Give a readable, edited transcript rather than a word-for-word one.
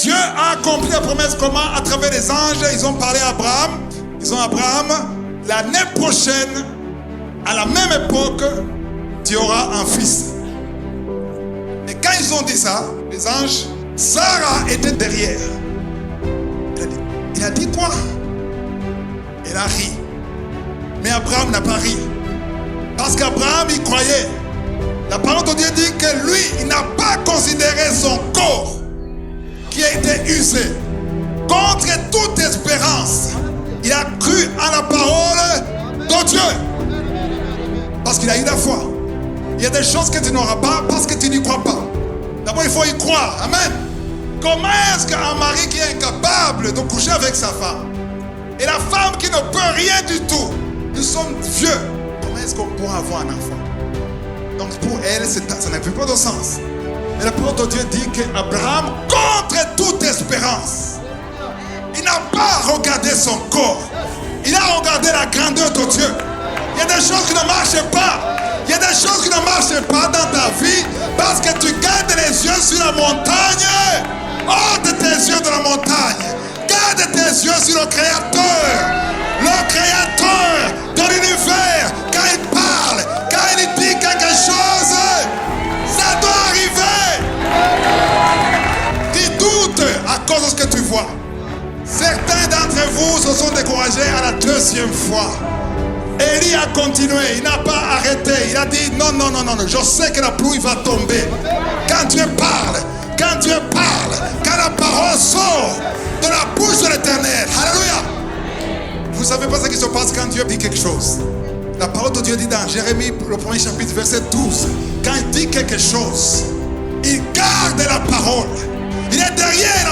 Dieu a accompli la promesse comment? À travers les anges, ils ont parlé à Abraham. Ils ont dit à Abraham, l'année prochaine, à la même époque, tu auras un fils. Et quand ils ont dit ça, les anges, Sarah était derrière. Il a dit quoi? Elle a ri. Mais Abraham n'a pas ri. Parce qu'Abraham, il croyait. La parole de Dieu dit que lui, il n'a pas considéré son corps qui a été usé. Contre toute espérance, il a cru à la parole de Dieu. Parce qu'il a eu la foi. Il y a des choses que tu n'auras pas parce que tu n'y crois pas. D'abord, il faut y croire. Amen. Comment est-ce qu'un mari qui est incapable de coucher avec sa femme et la femme qui ne peut rien du tout, nous sommes vieux, comment est-ce qu'on pourra avoir un enfant? Donc pour elle, ça n'a plus pas de sens. Et la parole de Dieu dit qu'Abraham, contre toute espérance, il n'a pas regardé son corps. Il a regardé la grandeur de Dieu. Il y a des choses qui ne marchent pas. Il y a des choses qui ne marchent pas dans ta vie parce que tu gardes les yeux sur la montagne. Ôte tes yeux de la montagne. Garde tes yeux sur le Créateur. Le Créateur de l'univers. Quand il parle, quand il dit quelque chose, ça doit arriver. Tu doutes à cause de ce que tu vois. Certains d'entre vous se sont découragés à la deuxième fois. Élie a continué, il n'a pas arrêté. Il a dit non, je sais que la pluie va tomber. Quand Dieu parle, quand la parole sort de la bouche de l'Éternel. Alléluia. Vous ne savez pas ce qui se passe quand Dieu dit quelque chose. La parole de Dieu dit dans Jérémie, le premier chapitre, verset 12. Quand il dit quelque chose, il garde la parole. Il est derrière